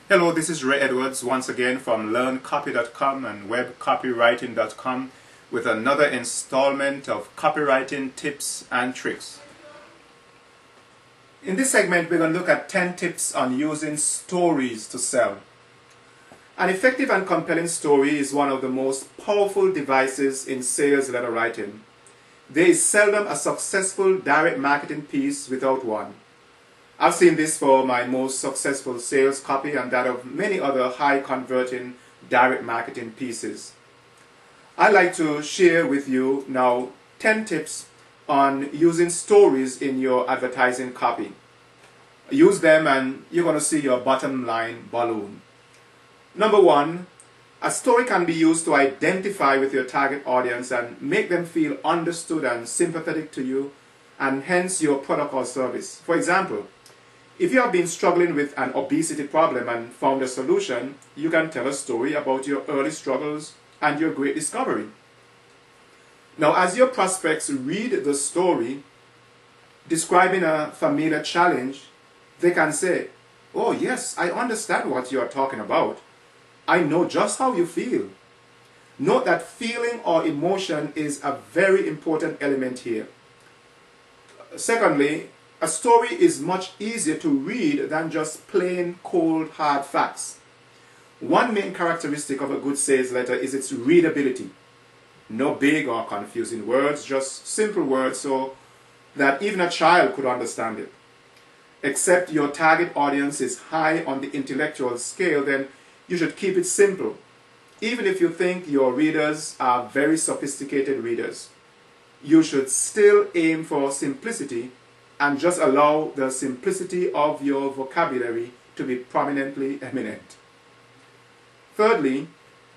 Hello, this is Ray Edwards once again from learncopy.com and webcopywriting.com with another installment of copywriting tips and tricks. In this segment, we're going to look at 10 tips on using stories to sell. An effective and compelling story is one of the most powerful devices in sales letter writing. There is seldom a successful direct marketing piece without one. I've seen this for my most successful sales copy and that of many other high converting direct marketing pieces. I'd like to share with you now 10 tips on using stories in your advertising copy. Use them and you're going to see your bottom line balloon. Number one, a story can be used to identify with your target audience and make them feel understood and sympathetic to you and hence your product or service. For example, if you have been struggling with an obesity problem and found a solution, you can tell a story about your early struggles and your great discovery. Now, as your prospects read the story describing a familiar challenge, they can say, "Oh yes, I understand what you are talking about. I know just how you feel." Note that feeling or emotion is a very important element here. Secondly, a story is much easier to read than just plain, cold, hard facts. One main characteristic of a good sales letter is its readability. No big or confusing words, just simple words so that even a child could understand it. Except your target audience is high on the intellectual scale, then you should keep it simple, even if you think your readers are very sophisticated readers. You should still aim for simplicity and just allow the simplicity of your vocabulary to be prominently eminent. Thirdly,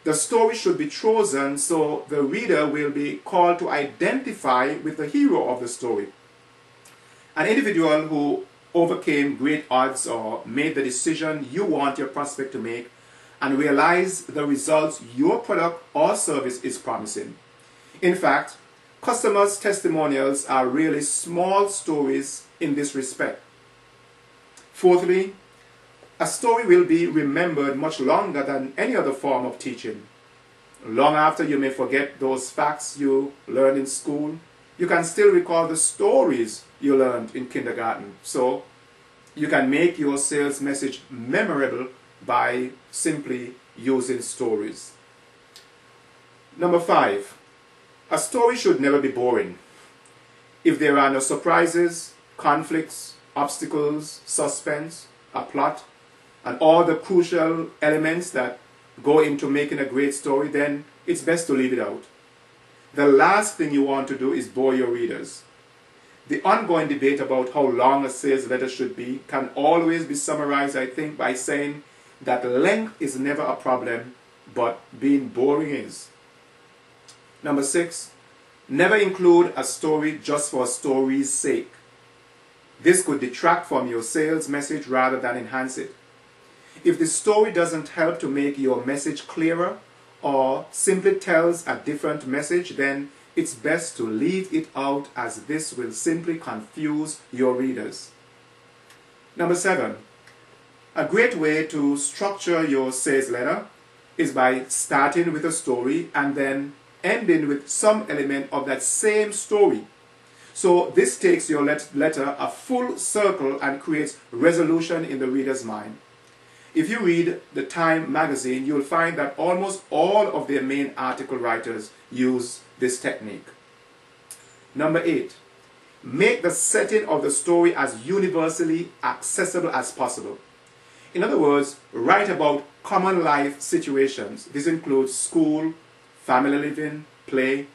the story should be chosen so the reader will be called to identify with the hero of the story. An individual who overcame great odds or made the decision you want your prospect to make and realize the results your product or service is promising. In fact, customers' testimonials are really small stories in this respect. Fourthly, a story will be remembered much longer than any other form of teaching. Long after you may forget those facts you learned in school, you can still recall the stories you learned in kindergarten. So, you can make your sales message memorable by simply using stories. Number 5. A story should never be boring. If there are no surprises, conflicts, obstacles, suspense, a plot, and all the crucial elements that go into making a great story, then it's best to leave it out. The last thing you want to do is bore your readers. The ongoing debate about how long a sales letter should be can always be summarized, I think, by saying that length is never a problem, but being boring is. Number 6, never include a story just for a story's sake. This could detract from your sales message rather than enhance it. If the story doesn't help to make your message clearer or simply tells a different message, then it's best to leave it out as this will simply confuse your readers. Number 7, a great way to structure your sales letter is by starting with a story and then ending with some element of that same story. So this takes your letter a full circle and creates resolution in the reader's mind. If you read the Time magazine, you'll find that almost all of their main article writers use this technique. Number 8, make the setting of the story as universally accessible as possible. In other words, write about common life situations. This includes school, family living, play,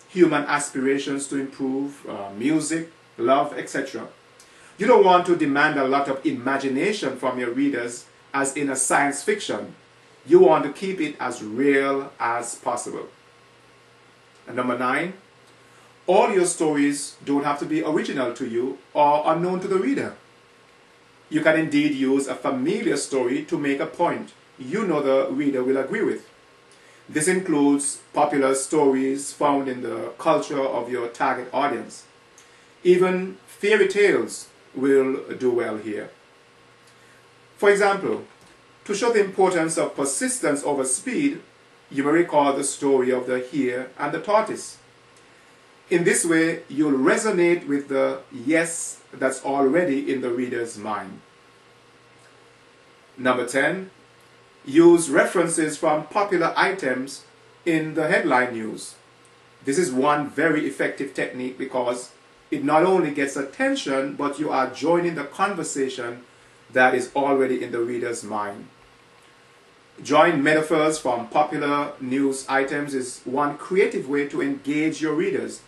human aspirations to improve, music, love, etc. You don't want to demand a lot of imagination from your readers as in a science fiction. You want to keep it as real as possible. And number 9, all your stories don't have to be original to you or unknown to the reader. You can indeed use a familiar story to make a point you know the reader will agree with. This includes popular stories found in the culture of your target audience. Even fairy tales will do well here. For example, To show the importance of persistence over speed, you may recall the story of the hare and the tortoise. In this way, you'll resonate with the yes that's already in the reader's mind. Number 10, use references from popular items in the headline news. This is one very effective technique because it not only gets attention, but you are joining the conversation that is already in the reader's mind. Drawing metaphors from popular news items is one creative way to engage your readers.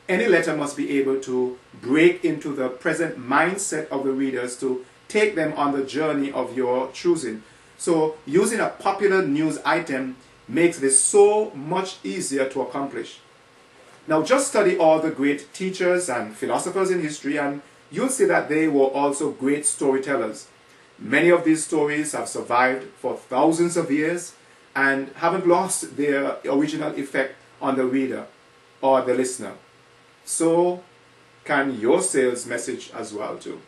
Any letter must be able to break into the present mindset of the readers to take them on the journey of your choosing. So using a popular news item makes this so much easier to accomplish. Now just study all the great teachers and philosophers in history and you'll see that they were also great storytellers. Many of these stories have survived for thousands of years and haven't lost their original effect on the reader or the listener. So can your sales message as well too.